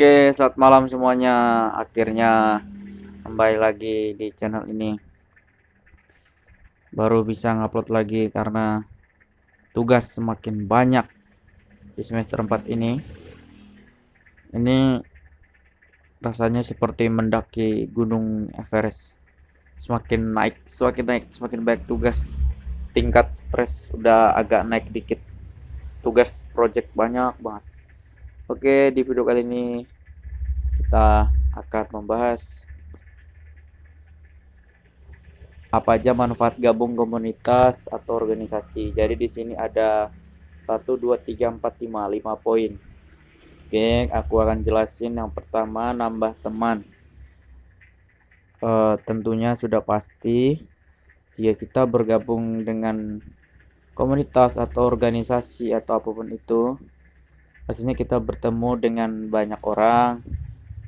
Oke, selamat malam semuanya. Akhirnya kembali lagi di channel ini. Baru bisa ngupload lagi karena tugas semakin banyak di semester 4 ini. Ini rasanya seperti mendaki Gunung Everest. Semakin banyak tugas. Tingkat stres udah agak naik dikit. Tugas project banyak banget. Oke, di video kali ini kita akan membahas apa aja manfaat gabung komunitas atau organisasi. Jadi di sini ada 1, 2, 3, 4, 5 poin. Oke, aku akan jelasin. Yang pertama, nambah teman. Tentunya sudah pasti jika kita bergabung dengan komunitas atau organisasi atau apapun itu, pastinya kita bertemu dengan banyak orang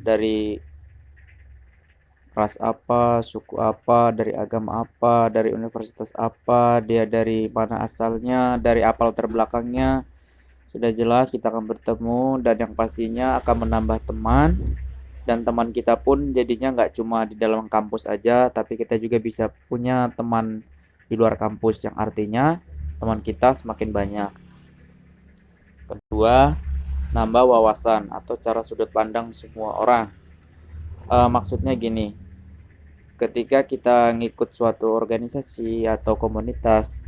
dari ras apa, suku apa, dari agama apa, dari universitas apa, dia dari mana asalnya, dari apa latar belakangnya. Sudah jelas kita akan bertemu dan yang pastinya akan menambah teman, dan teman kita pun jadinya nggak cuma di dalam kampus aja, tapi kita juga bisa punya teman di luar kampus yang artinya teman kita semakin banyak. Kedua, nambah wawasan atau cara sudut pandang semua orang. Maksudnya gini, ketika kita ngikut suatu organisasi atau komunitas,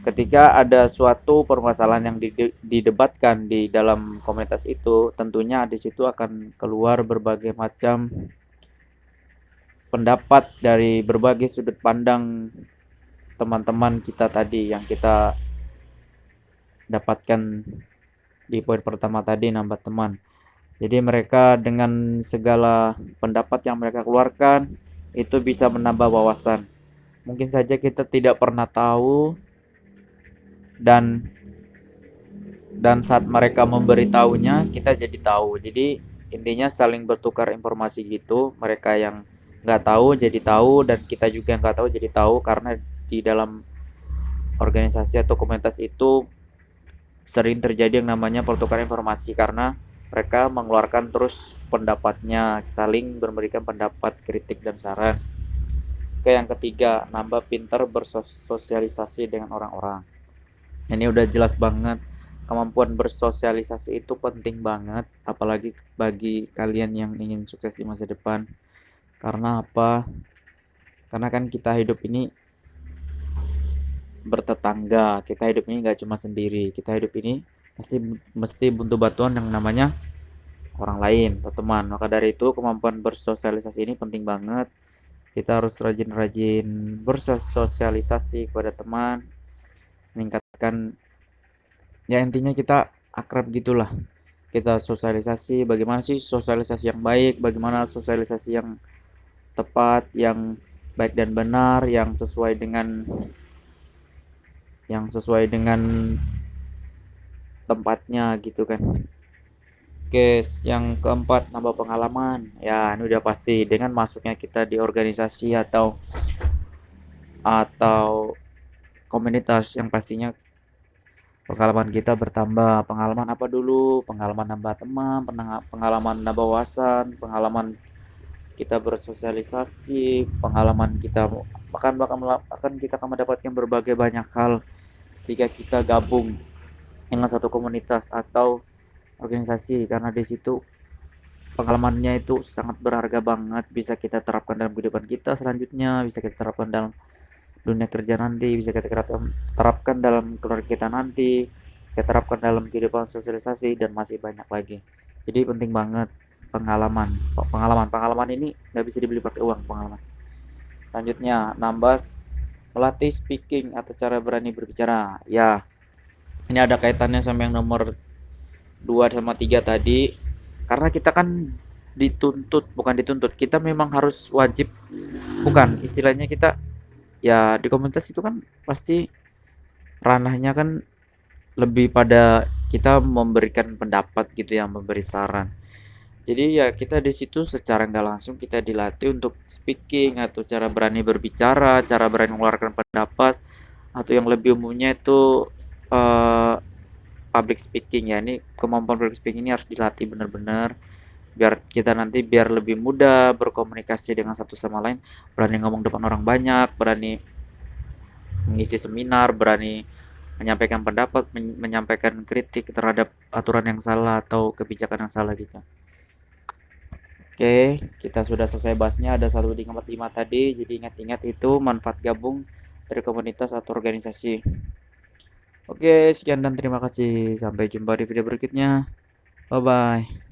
ketika ada suatu permasalahan yang didebatkan di dalam komunitas itu, tentunya di situ akan keluar berbagai macam pendapat dari berbagai sudut pandang teman-teman kita tadi yang kita dapatkan di poin pertama tadi, nambah teman. Jadi mereka dengan segala pendapat yang mereka keluarkan itu bisa menambah wawasan. Mungkin saja kita tidak pernah tahu, dan saat mereka memberitahunya kita jadi tahu. Jadi intinya saling bertukar informasi gitu. Mereka yang nggak tahu jadi tahu, dan kita juga nggak tahu jadi tahu, karena di dalam organisasi atau komunitas itu sering terjadi yang namanya pertukaran informasi, karena mereka mengeluarkan terus pendapatnya, saling memberikan pendapat, kritik, dan saran. Oke, yang ketiga, nambah pintar bersosialisasi dengan orang-orang. Ini udah jelas banget, kemampuan bersosialisasi itu penting banget, apalagi bagi kalian yang ingin sukses di masa depan. Karena apa? Karena kan kita hidup ini bertetangga, kita hidup ini nggak cuma sendiri, kita hidup ini pasti mesti butuh bantuan yang namanya orang lain atau teman. Maka dari itu kemampuan bersosialisasi ini penting banget. Kita harus rajin-rajin bersosialisasi kepada teman, meningkatkan, ya intinya kita akrab gitulah. Kita sosialisasi, bagaimana sih sosialisasi yang baik, bagaimana sosialisasi yang tepat, yang baik dan benar, yang sesuai dengan tempatnya gitu kan. Oke, yang keempat, nambah pengalaman. Ya, ini udah pasti dengan masuknya kita di organisasi atau komunitas, yang pastinya pengalaman kita bertambah. Pengalaman apa dulu? Pengalaman nambah teman, pengalaman nambah wawasan, pengalaman kita bersosialisasi, pengalaman kita bahkan kita akan mendapatkan berbagai banyak hal jika kita gabung dengan satu komunitas atau organisasi, karena di situ pengalamannya itu sangat berharga banget, bisa kita terapkan dalam kehidupan kita selanjutnya, bisa kita terapkan dalam dunia kerja nanti, bisa kita terapkan dalam keluarga kita nanti, kita terapkan dalam kehidupan sosialisasi, dan masih banyak lagi. Jadi penting banget pengalaman ini nggak bisa dibeli pakai uang. Pengalaman selanjutnya, melatih speaking atau cara berani berbicara. Ya, ini ada kaitannya sama yang nomor 2 sama 3 tadi, karena kita kan bukan dituntut, kita memang harus wajib, bukan istilahnya, kita ya di komunitas itu kan pasti ranahnya kan lebih pada kita memberikan pendapat gitu ya, memberi saran. Jadi ya kita di situ secara nggak langsung kita dilatih untuk speaking atau cara berani berbicara, cara berani mengeluarkan pendapat, atau yang lebih umumnya itu eh, public speaking. Ya, ini kemampuan public speaking ini harus dilatih benar-benar. biar kita nanti biar lebih mudah berkomunikasi dengan satu sama lain, berani ngomong depan orang banyak, berani mengisi seminar, berani menyampaikan pendapat, menyampaikan kritik terhadap aturan yang salah atau kebijakan yang salah gitu. Oke, kita sudah selesai bahasnya. Ada 1,5 tadi, jadi ingat-ingat itu manfaat gabung dari komunitas atau organisasi. Oke, sekian dan terima kasih. Sampai jumpa di video berikutnya. Bye bye.